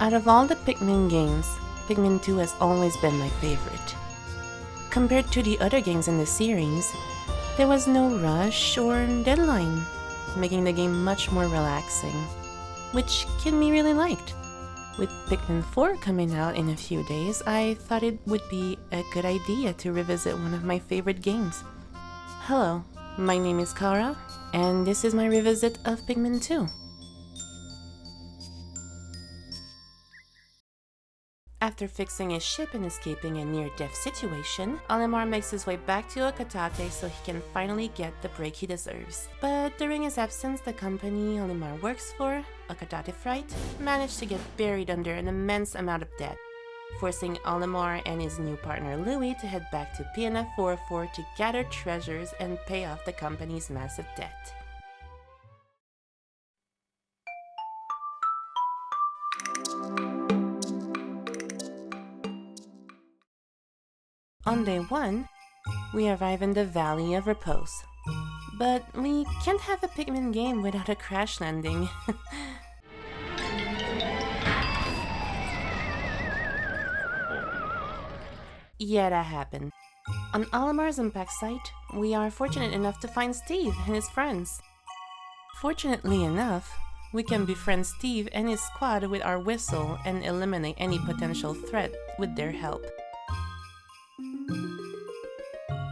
Out of all the Pikmin games, Pikmin 2 has always been my favorite. Compared to the other games in the series, there was no rush or deadline, making the game much more relaxing, which can be really liked. With Pikmin 4 coming out in a few days, I thought it would be a good idea to revisit one of my favorite games. Hello, my name is Kara, and this is my revisit of Pikmin 2. After fixing his ship and escaping a near-death situation, Olimar makes his way back to Okatate so he can finally get the break he deserves. But during his absence, the company Olimar works for, Okatate Fright, managed to get buried under an immense amount of debt, forcing Olimar and his new partner Louis to head back to PNF 404 to gather treasures and pay off the company's massive debt. On day 1, we arrive in the Valley of Repose. But we can't have a Pikmin game without a crash landing. Yeah, that happened. On Olimar's impact site, we are fortunate enough to find Steve and his friends. Fortunately enough, we can befriend Steve and his squad with our whistle and eliminate any potential threat with their help.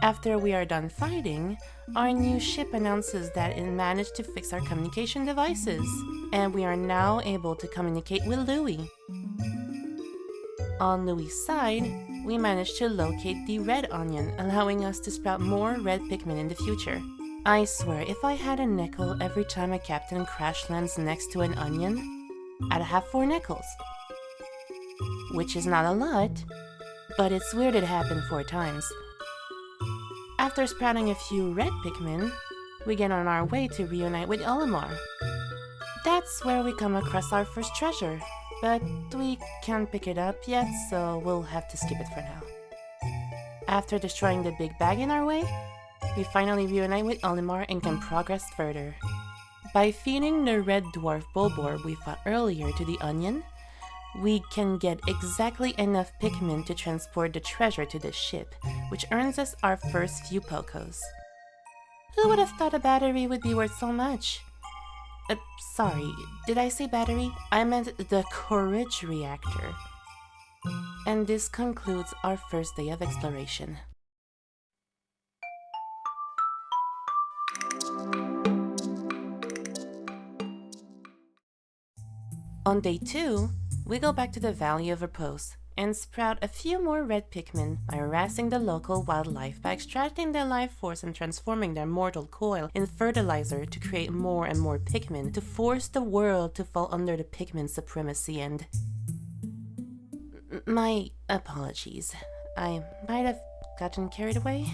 After we are done fighting, our new ship announces that it managed to fix our communication devices, and we are now able to communicate with Louis. On Louis' side, we managed to locate the red onion, allowing us to sprout more red Pikmin in the future. I swear, if I had a nickel every time a captain crash lands next to an onion, I'd have 4 nickels. Which is not a lot, but it's weird it happened 4 times. After sprouting a few red Pikmin, we get on our way to reunite with Olimar. That's where we come across our first treasure, but we can't pick it up yet, so we'll have to skip it for now. After destroying the big bag in our way, we finally reunite with Olimar and can progress further. By feeding the red dwarf Bulbor we fought earlier to the onion, we can get exactly enough Pikmin to transport the treasure to the ship, which earns us our first few Pokos. Who would have thought a battery would be worth so much? Sorry, did I say battery? I meant the Courage Reactor. And this concludes our first day of exploration. On day 2, we go back to the Valley of Repose and sprout a few more red Pikmin by harassing the local wildlife by extracting their life force and transforming their mortal coil in fertilizer to create more and more Pikmin to force the world to fall under the Pikmin supremacy and... My apologies. I might have gotten carried away.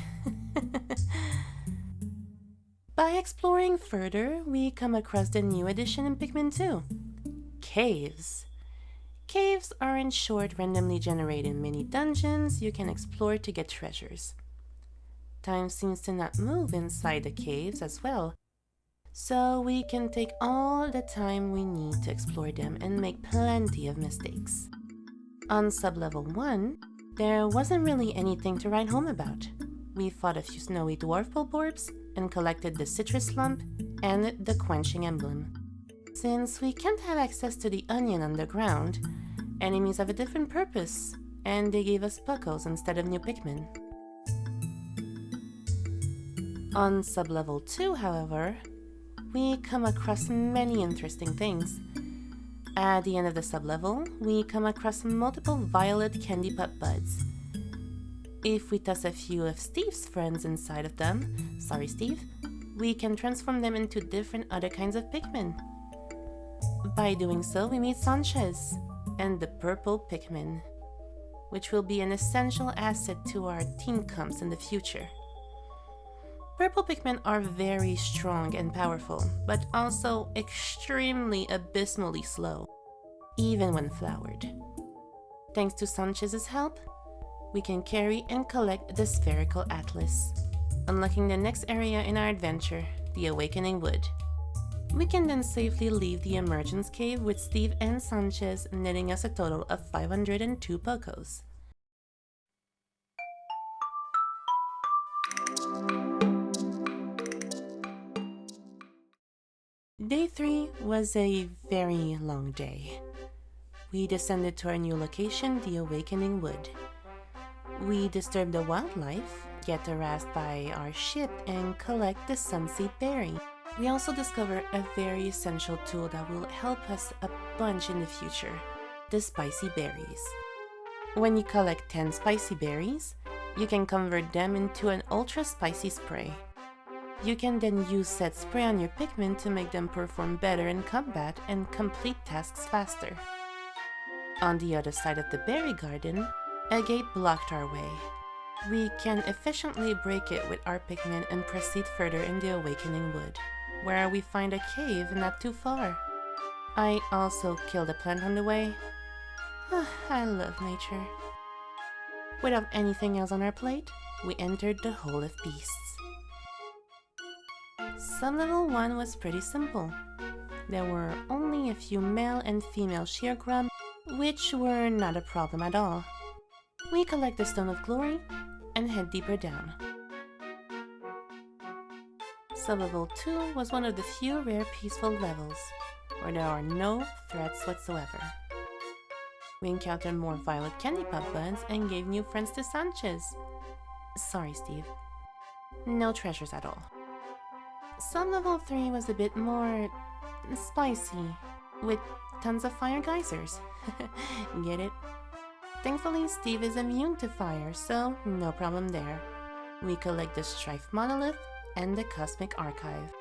By exploring further, we come across the new addition in Pikmin 2. Caves. Caves are in short randomly generated mini dungeons you can explore to get treasures. Time seems to not move inside the caves as well, so we can take all the time we need to explore them and make plenty of mistakes. On sublevel 1, there wasn't really anything to write home about. We fought a few snowy dwarf bulborbs and collected the citrus lump and the quenching emblem. Since we can't have access to the onion underground, enemies have a different purpose, and they gave us Pokos instead of new Pikmin. On sublevel 2, however, we come across many interesting things. At the end of the sublevel, we come across multiple violet candy pop buds. If we toss a few of Steve's friends inside of them, sorry Steve, we can transform them into different other kinds of Pikmin. By doing so, we meet Sanchez and the purple Pikmin, which will be an essential asset to our team comps in the future. Purple Pikmin are very strong and powerful, but also extremely abysmally slow, even when flowered. Thanks to Sanchez's help, we can carry and collect the spherical atlas, unlocking the next area in our adventure, the Awakening Wood. We can then safely leave the emergence cave with Steve and Sanchez, netting us a total of 502 Pokos. Day 3 was a very long day. We descended to our new location, the Awakening Wood. We disturb the wildlife, get harassed by our ship, and collect the Sunseed Berry. We also discover a very essential tool that will help us a bunch in the future, the Spicy Berries. When you collect 10 Spicy Berries, you can convert them into an ultra spicy spray. You can then use said spray on your Pikmin to make them perform better in combat and complete tasks faster. On the other side of the berry garden, a gate blocked our way. We can efficiently break it with our Pikmin and proceed further in the Awakening Wood, where we find a cave not too far. I also killed a plant on the way. I love nature. Without anything else on our plate, we entered the Hole of Beasts. Sub-level 1 was pretty simple. There were only a few male and female sheer grub, which were not a problem at all. We collect the Stone of Glory and head deeper down. Sub-level 2 was one of the few rare peaceful levels, where there are no threats whatsoever. We encountered more violet candy pop buds and gave new friends to Sanchez. Sorry, Steve. No treasures at all. Sub-level 3 was a bit more spicy, with tons of fire geysers. Get it? Thankfully, Steve is immune to fire, so no problem there. We collect the Strife Monolith and the Cosmic Archive.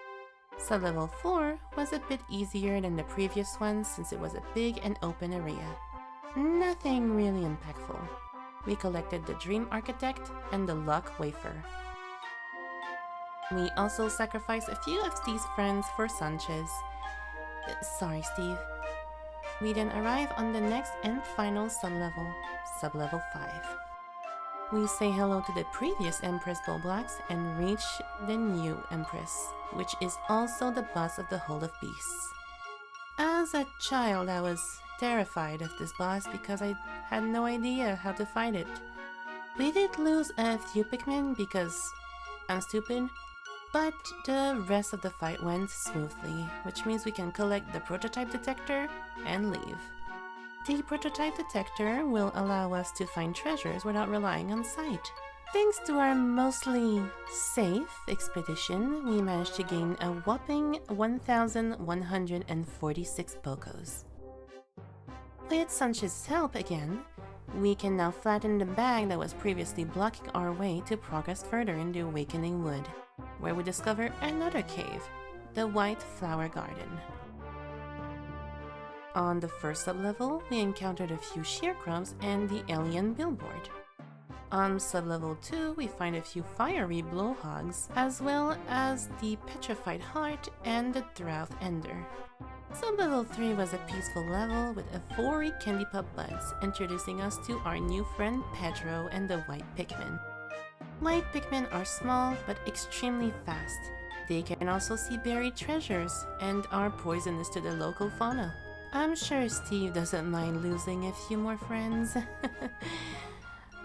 Sub-level 4 was a bit easier than the previous one since it was a big and open area. Nothing really impactful. We collected the Dream Architect and the Luck Wafer. We also sacrificed a few of Steve's friends for Sanchez. Sorry, Steve. We then arrive on the next and final sub-level, sub-level 5. We say hello to the previous Empress Bulblax and reach the new Empress, which is also the boss of the Hole of Beasts. As a child, I was terrified of this boss because I had no idea how to fight it. We did lose a few Pikmin because I'm stupid, but the rest of the fight went smoothly, which means we can collect the prototype detector and leave. The prototype detector will allow us to find treasures without relying on sight. Thanks to our mostly safe expedition, we managed to gain a whopping 1,146 Pokos. With Sanchez's help again, we can now flatten the bag that was previously blocking our way to progress further in the Awakening Wood, where we discover another cave, the White Flower Garden. On the first sublevel, we encountered a few sheer grubs and the alien billboard. On sublevel 2, we find a few fiery blowhogs, as well as the petrified heart and the Drought Ender. Sublevel 3 was a peaceful level with a 4 candy pop buds, introducing us to our new friend Pedro and the white Pikmin. White Pikmin are small but extremely fast. They can also see buried treasures and are poisonous to the local fauna. I'm sure Steve doesn't mind losing a few more friends.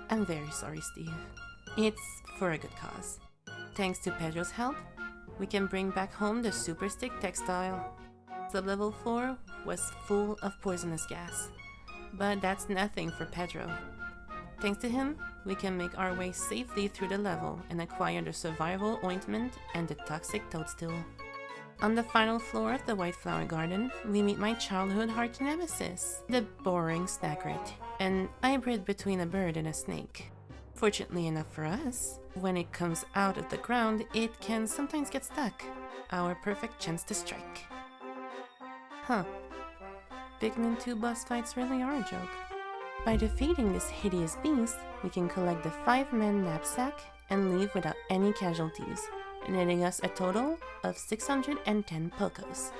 I'm very sorry, Steve. It's for a good cause. Thanks to Pedro's help, we can bring back home the Super Stick textile. Sublevel 4 was full of poisonous gas, but that's nothing for Pedro. Thanks to him, we can make our way safely through the level and acquire the Survival Ointment and the Toxic Toadstool. On the final floor of the White Flower Garden, we meet my childhood heart nemesis, the boring Snackret, an hybrid between a bird and a snake. Fortunately enough for us, when it comes out of the ground, it can sometimes get stuck. Our perfect chance to strike. Huh. Pikmin 2 boss fights really are a joke. By defeating this hideous beast, we can collect the 5-man knapsack and leave without any casualties, netting us a total of 610 Pokos.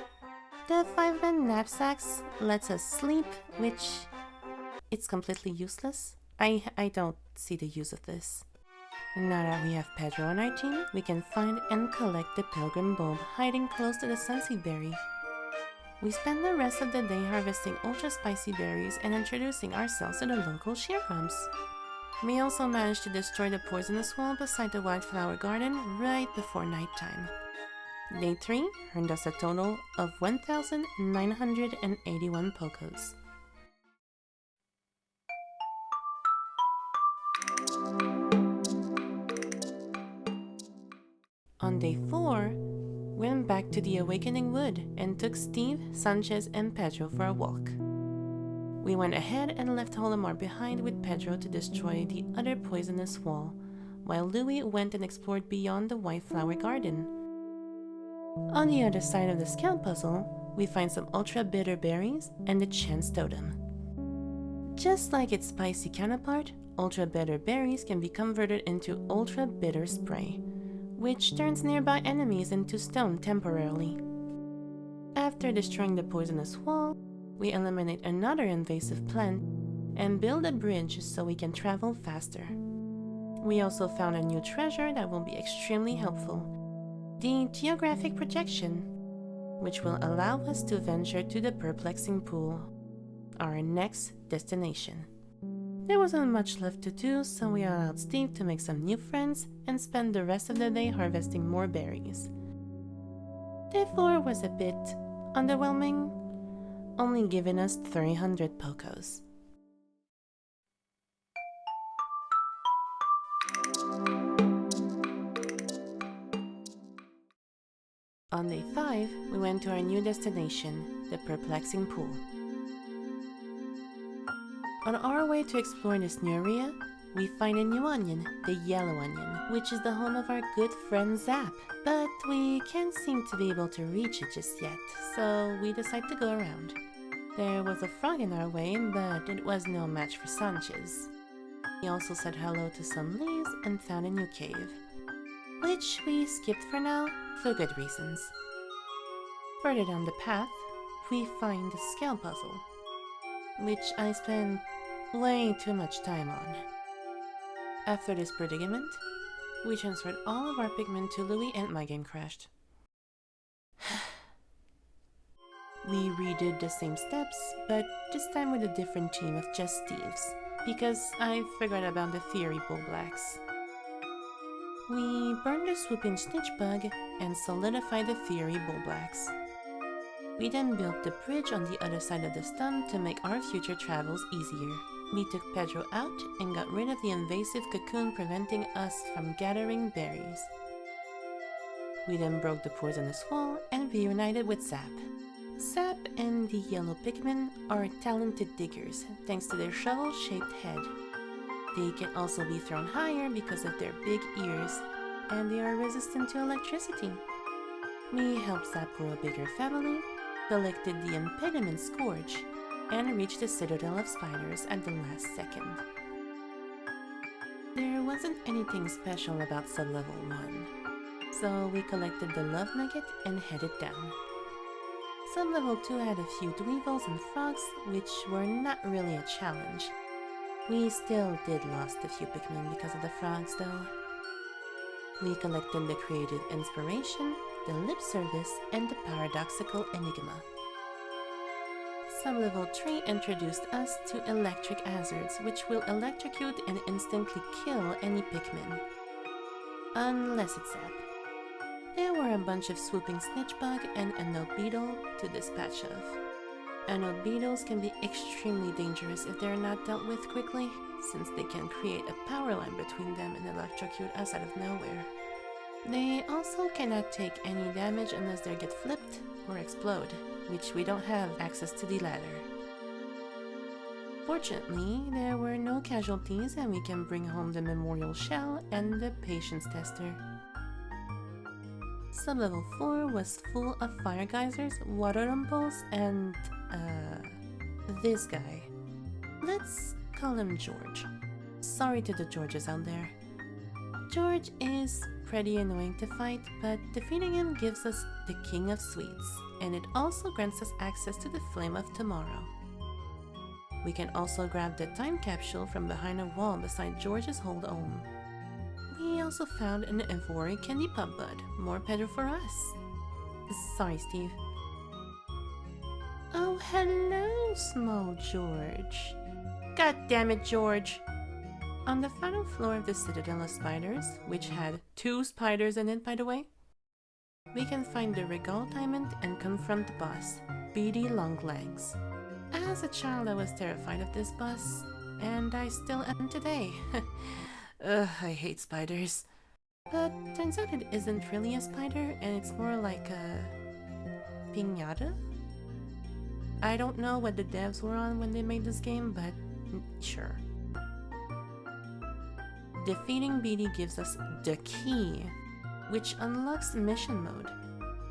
The 5-man knapsacks lets us sleep, which it's completely useless. I don't see the use of this. Now that we have Pedro on our team, we can find and collect the pilgrim bulb hiding close to the sunseed berry. We spend the rest of the day harvesting ultra spicy berries and introducing ourselves to the local sharecrops. We also managed to destroy the poisonous wall beside the wildflower garden right before nighttime. Day 3 earned us a total of 1,981 Pokos. On day 4, we went back to the Awakening Wood and took Steve, Sanchez, and Pedro for a walk. We went ahead and left Holomar behind with Pedro to destroy the other poisonous wall, while Louis went and explored beyond the White Flower Garden. On the other side of the scale puzzle, we find some ultra bitter berries and the Chance Totem. Just like its spicy counterpart, ultra bitter berries can be converted into ultra bitter spray, which turns nearby enemies into stone temporarily. After destroying the poisonous wall, we eliminate another invasive plant and build a bridge so we can travel faster. We also found a new treasure that will be extremely helpful: the geographic projection, which will allow us to venture to the perplexing pool, our next destination. There wasn't much left to do, so we allowed Steve to make some new friends and spend the rest of the day harvesting more berries. Day 4 was a bit underwhelming, only giving us 300 Pokos. On day 5, we went to our new destination, the perplexing pool. On our way to explore this new area, we find a new onion, the yellow onion, which is the home of our good friend Zap. But we can't seem to be able to reach it just yet, so we decide to go around. There was a frog in our way, but it was no match for Sanchez. We also said hello to some leaves and found a new cave, which we skipped for now for good reasons. Further down the path, we find the scale puzzle, which I spent way too much time on. After this predicament, we transferred all of our Pikmin to Louis and my game crashed. We redid the same steps, but this time with a different team of just Steves, because I forgot about the Theory Bull Blacks. We burned the Swooping Snitch Bug and solidified the Theory Bull Blacks. We then built the bridge on the other side of the stump to make our future travels easier. We took Pedro out and got rid of the invasive cocoon preventing us from gathering berries. We then broke the poisonous wall and reunited with Zap. Zap and the yellow Pikmin are talented diggers thanks to their shovel-shaped head. They can also be thrown higher because of their big ears, and they are resistant to electricity. We helped Zap grow a bigger family, collected the Impediment Scourge, and reached the Citadel of Spiders at the last second. There wasn't anything special about sub-level 1, so we collected the Love Nugget and headed down. Sub-level 2 had a few Dweevils and frogs, which were not really a challenge. We still did lost a few Pikmin because of the frogs though. We collected the Creative Inspiration, the Lip Service, and the Paradoxical Enigma. Sub-level 3 introduced us to Electric Hazards, which will electrocute and instantly kill any Pikmin. Unless it's Zap. There were a bunch of Swooping Snitch Bug and a Note Beetle to dispatch of. Anode beetles can be extremely dangerous if they are not dealt with quickly, since they can create a power line between them and electrocute us out of nowhere. They also cannot take any damage unless they get flipped or explode, which we don't have access to the latter. Fortunately, there were no casualties and we can bring home the Memorial Shell and the Patience Tester. Sub-level 4 was full of fire geysers, water rumples, and this guy. Let's call him George. Sorry to the Georges out there. George is pretty annoying to fight, but defeating him gives us the King of Sweets, and it also grants us access to the Flame of Tomorrow. We can also grab the time capsule from behind a wall beside George's hold home. We also found an Ivory Candy Pop Bud. More Pedro for us. Sorry, Steve. Oh, hello, small George. God damn it, George. On the final floor of the Citadel of Spiders, which had 2 spiders in it, by the way, we can find the Regal Diamond and confront the boss, Beady Longlegs. As a child, I was terrified of this boss, and I still am today. Ugh, I hate spiders. But turns out it isn't really a spider, and it's more like a piñata? I don't know what the devs were on when they made this game, but sure. Defeating Beady gives us the key, which unlocks mission mode.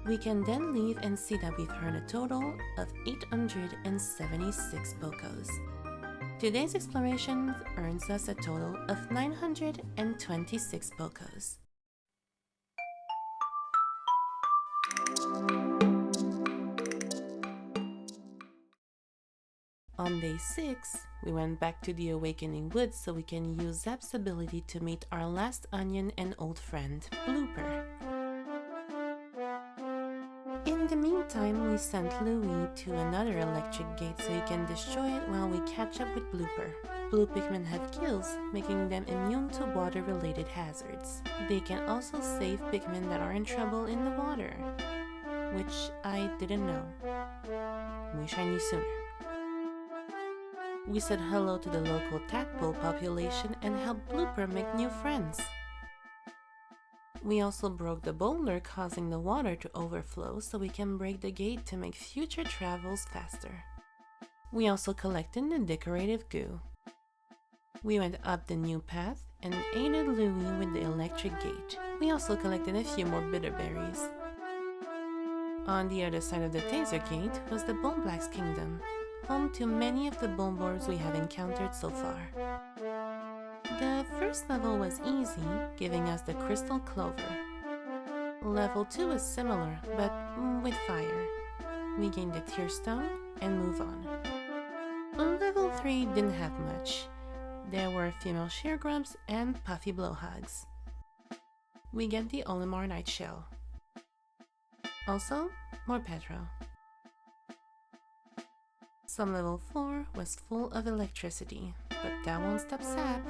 We can then leave and see that we've earned a total of 876 Bocos. Today's exploration earns us a total of 926 Bocos. On day 6, we went back to the Awakening Woods so we can use Zap's ability to meet our last onion and old friend, Blooper. In the meantime, we sent Louie to another electric gate so he can destroy it while we catch up with Blooper. Blue Pikmin have gills, making them immune to water-related hazards. They can also save Pikmin that are in trouble in the water, which I didn't know. Wish I knew sooner. We said hello to the local tadpole population and helped Blooper make new friends. We also broke the boulder, causing the water to overflow so we can break the gate to make future travels faster. We also collected the decorative goo. We went up the new path and aided Louie with the electric gate. We also collected a few more bitterberries. On the other side of the taser gate was the Bone Black's kingdom, home to many of the Boneborgs we have encountered so far. The first level was easy, giving us the Crystal Clover. Level 2 was similar, but with fire. We gained the Tear Stone and move on. Level 3 didn't have much. There were female Sheargrubs and puffy blowhogs. We get the Olimar Night Shell. Also, more Pedro. Some level 4 was full of electricity, but that won't stop Zap.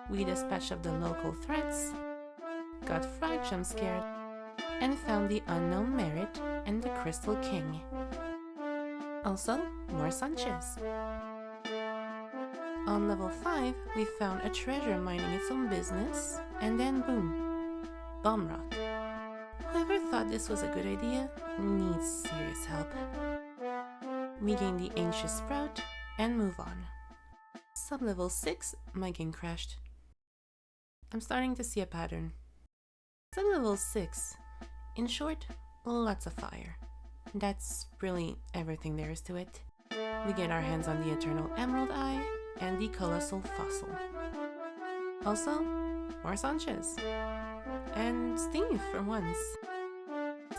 We dispatched of the local threats, got Frog jump scared, and found the unknown Merit and the Crystal King. Also, more Sanchez. On level 5, we found a treasure minding its own business, and then boom, Bomb Rock. Whoever thought this was a good idea needs serious help. We gain the Anxious Sprout and move on. Sub-level 6, my game crashed. I'm starting to see a pattern. Sub-level 6, in short, lots of fire. That's really everything there is to it. We get our hands on the Eternal Emerald Eye and the Colossal Fossil. Also, more Sanchez. And Steve for once.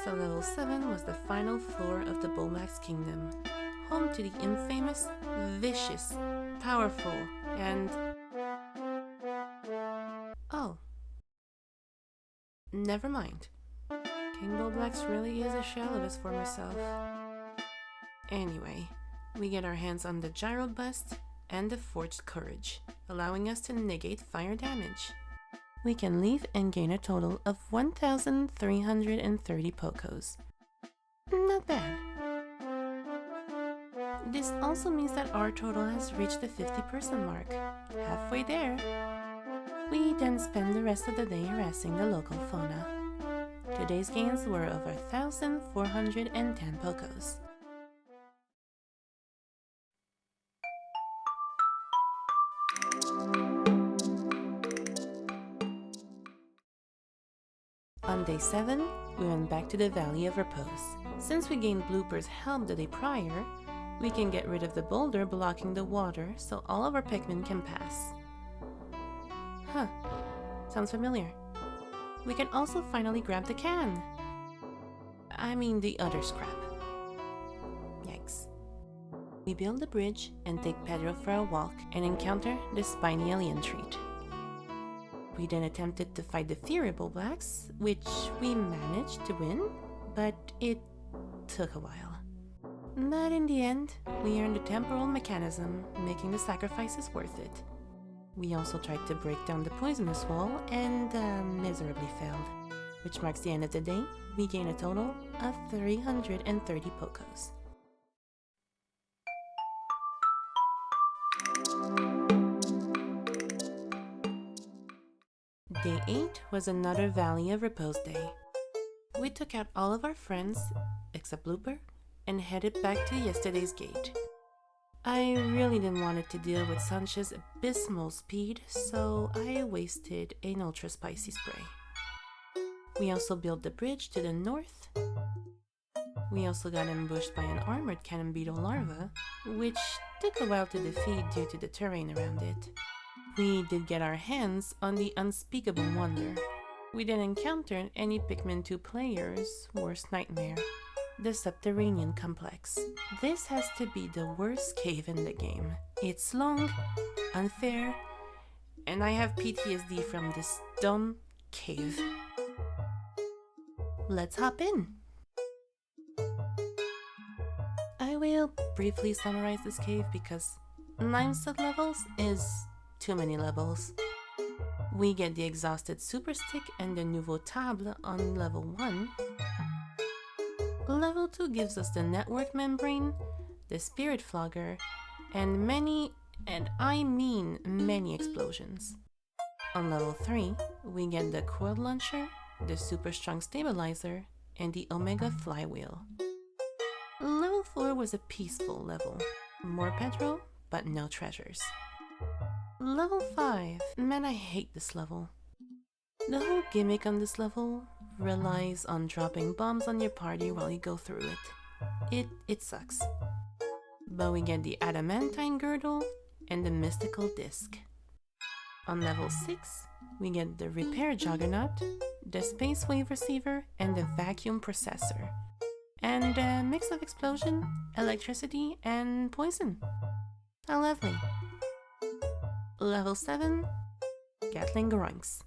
Sub-level 7 was the final floor of the Bulmax Kingdom, home to the infamous, vicious, powerful, and... oh. Never mind. King Bulblax really is a shell of his former self. Anyway, we get our hands on the Gyro Bust and the Forged Courage, allowing us to negate fire damage. We can leave and gain a total of 1,330 Pocos. Not bad. This also means that our total has reached the 50% mark, halfway there. We then spend the rest of the day harassing the local fauna. Today's gains were over 1,410 Pocos. On day 7, we went back to the Valley of Repose. Since we gained Blooper's help the day prior, we can get rid of the boulder blocking the water so all of our Pikmin can pass. Huh, sounds familiar. We can also finally grab the can. I mean the other scrap. Yikes. We build the bridge and take Pedro for a walk and encounter the spiny alien treat. We then attempted to fight the Fearable Blacks, which we managed to win, but it took a while. But in the end, we earned the temporal mechanism, making the sacrifices worth it. We also tried to break down the poisonous wall and miserably failed, which marks the end of the day. We gain a total of 330 Pokos. Day 8 was another Valley of Repose day. We took out all of our friends, except Blooper, and headed back to yesterday's gate. I really didn't want it to deal with Sancha's abysmal speed, so I wasted an ultra spicy spray. We also built the bridge to the north. We also got ambushed by an armored cannon beetle larva, which took a while to defeat due to the terrain around it. We did get our hands on the unspeakable wonder. We then encountered any Pikmin 2 player's worst nightmare, the Subterranean Complex. This has to be the worst cave in the game. It's long, unfair, and I have PTSD from this dumb cave. Let's hop in. I will briefly summarize this cave because 9 sub-levels is too many levels. We get the Exhausted Super Stick and the Nouveau Table on level 1. Level 2 gives us the Network Membrane, the Spirit Flogger, and many, and I mean many explosions. On level 3, we get the Coiled Launcher, the Super Strong Stabilizer, and the Omega Flywheel. Level 4 was a peaceful level. More Pedro, but no treasures. Level 5. Man, I hate this level. The whole gimmick on this level relies on dropping bombs on your party while you go through it. It sucks. But we get the Adamantine Girdle and the Mystical Disc. On level 6, we get the Repair Juggernaut, the Space Wave Receiver, and the Vacuum Processor. And a mix of explosion, electricity, and poison. How lovely. Level 7, Gatling Groinks.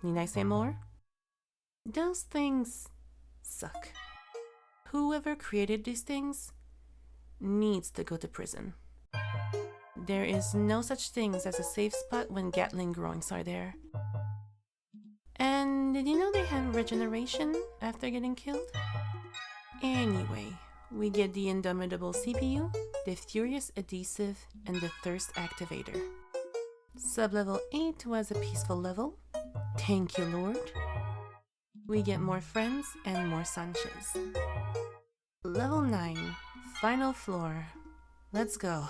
Need I say more? Those things suck. Whoever created these things needs to go to prison. There is no such things as a safe spot when Gatling Groinks are there. And did you know they have regeneration after getting killed? Anyway, we get the Indomitable CPU, the Furious Adhesive, and the Thirst Activator. Sublevel 8 was a peaceful level. Thank you, Lord. We get more friends and more Sanchas. Level 9, final floor. Let's go.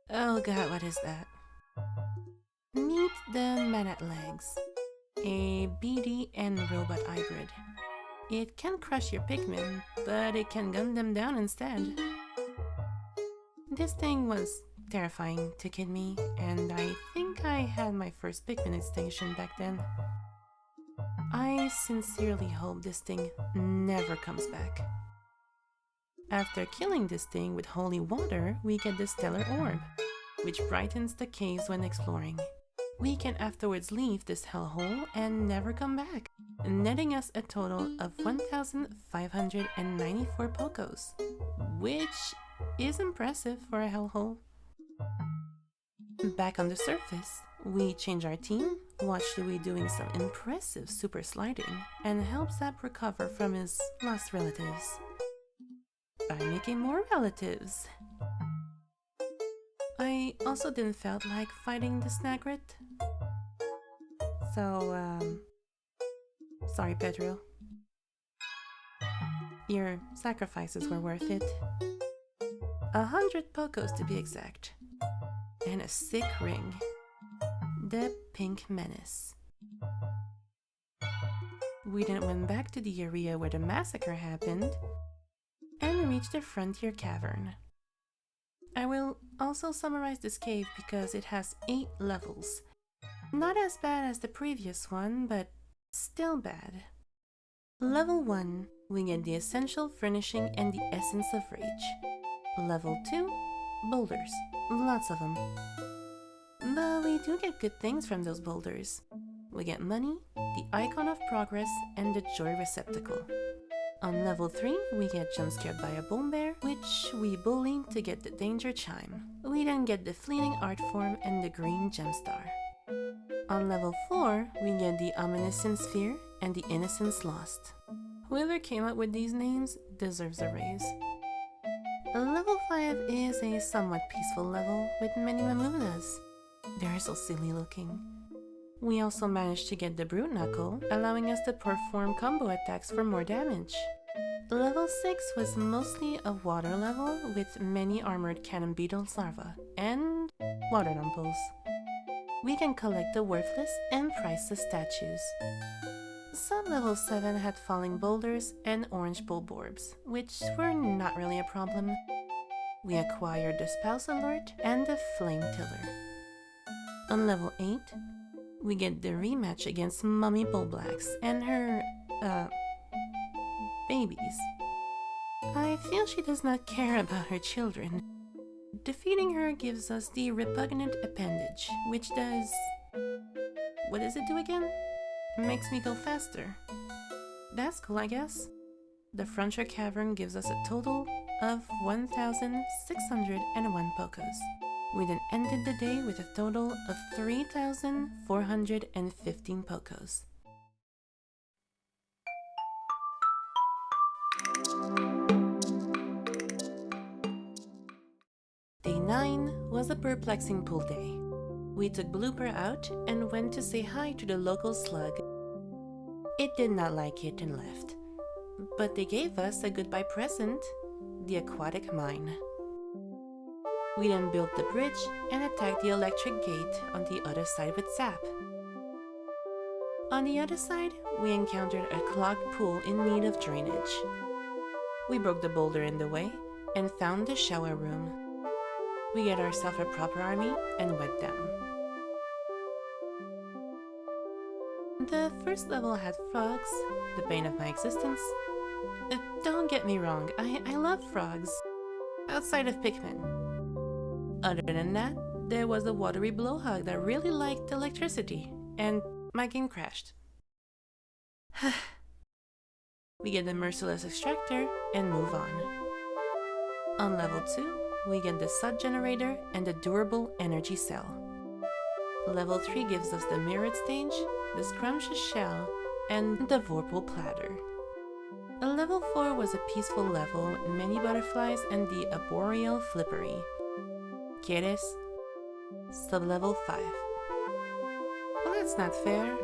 Oh god, what is that? Meet the Manat Legs, a BD and robot hybrid. It can crush your Pikmin, but it can gun them down instead. This thing was terrifying to kid me, and I think I had my first Pikmin extinction back then. I sincerely hope this thing never comes back. After killing this thing with holy water, we get the Stellar Orb, which brightens the caves when exploring. We can afterwards leave this hellhole and never come back, netting us a total of 1,594 Pokos, which is impressive for a hellhole. Back on the surface, we change our team, watch Louis doing some impressive super sliding, and help Zap recover from his lost relatives. By making more relatives. I also didn't felt like fighting the Snagrit. So, sorry Pedro. Your sacrifices were worth it. 100 Pokos to be exact. And a sick ring. The Pink Menace. We then went back to the area where the massacre happened and reached the Frontier Cavern. I will also summarize this cave because it has 8 levels. Not as bad as the previous one, but still bad. Level 1, we get the Essential Furnishing and the Essence of Rage. Level 2, Boulders. Lots of them. But we do get good things from those boulders. We get money, the icon of progress, and the joy receptacle. On level 3, we get jump scared by a bone bear, which we bully to get the danger chime. We then get the fleeting art form and the green gem star. On level 4, we get the omniscient sphere and the innocence lost. Whoever came up with these names deserves a raise. Level 5 is a somewhat peaceful level with many Mamunas. They're so silly looking. We also managed to get the Brute Knuckle, allowing us to perform combo attacks for more damage. Level 6 was mostly a water level with many armored cannon beetles larvae and water numples. We can collect the worthless and priceless statues. Sub-level 7 had falling boulders and orange bulborbs, which were not really a problem. We acquired the spouse alert and the flame tiller. On level 8, we get the rematch against Mummy Bullblacks and her, babies. I feel she does not care about her children. Defeating her gives us the repugnant appendage, which does... what does it do again? Makes me go faster. That's cool, I guess. The Frontier Cavern gives us a total of 1,601 Pokos. We then ended the day with a total of 3,415 Pokos. Day 9 was a perplexing pool day. We took Blooper out and went to say hi to the local slug. It did not like it and left. But they gave us a goodbye present, the aquatic mine. We then built the bridge and attacked the electric gate on the other side with Zap. On the other side, we encountered a clogged pool in need of drainage. We broke the boulder in the way and found the shower room. We get ourselves a proper army and went down. The first level had frogs, the bane of my existence. Don't get me wrong, I love frogs. Outside of Pikmin. Other than that, there was a watery blowhog that really liked electricity, and my game crashed. We get the merciless extractor and move on. On level 2, we get the Sud generator and the durable energy cell. Level 3 gives us the mirrored stage, the scrumptious shell, and the vorpal platter. Level 4 was a peaceful level with many butterflies and the arboreal flippery. ¿Quieres? Sub-level 5. Well, that's not fair.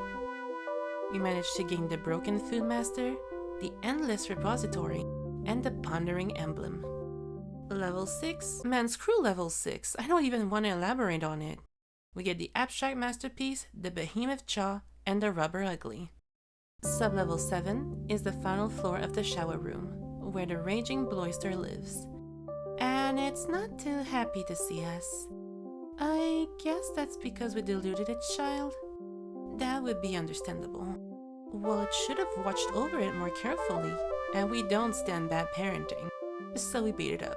We managed to gain the Broken Food Master, the Endless Repository, and the Pondering Emblem. Level 6? Man, screw level 6. I don't even want to elaborate on it. We get the Abstract Masterpiece, the Behemoth Jaw, and the Rubber Ugly. Sub-level 7 is the final floor of the shower room, where the Raging Bloister lives. And it's not too happy to see us. I guess that's because we deluded its child. That would be understandable. Well, it should have watched over it more carefully, and we don't stand bad parenting, so we beat it up.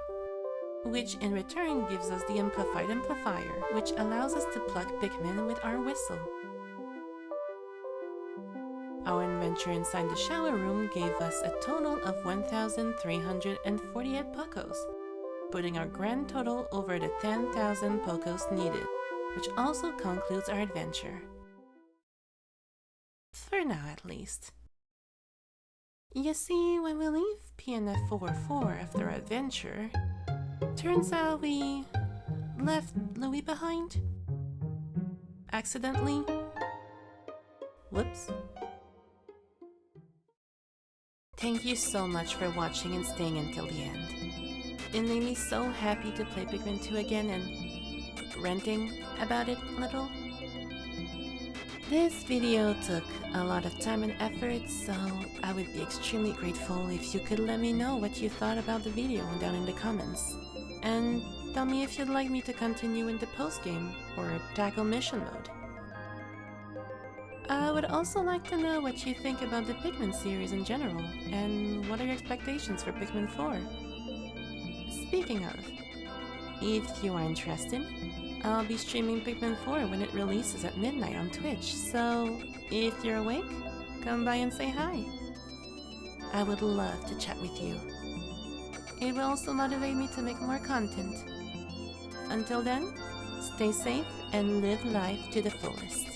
Which in return gives us the Amplified Amplifier, which allows us to pluck Pikmin with our whistle. Our adventure inside the shower room gave us a total of 1,348 Pokos, putting our grand total over the 10,000 Pokos needed, which also concludes our adventure. For now, at least. You see, when we leave PNF 404 after our adventure, turns out we left Louis behind. Accidentally. Whoops. Thank you so much for watching and staying until the end. It made me so happy to play Pikmin 2 again and ranting about it a little. This video took a lot of time and effort, so I would be extremely grateful if you could let me know what you thought about the video down in the comments. And tell me if you'd like me to continue in the post-game or tackle mission mode. I would also like to know what you think about the Pikmin series in general, and what are your expectations for Pikmin 4? Speaking of, If you are interested, I'll be streaming Pikmin 4 when it releases at midnight on Twitch, so if you're awake, come by and say hi. I would love to chat with you. It will also motivate me to make more content. Until then, stay safe and live life to the fullest.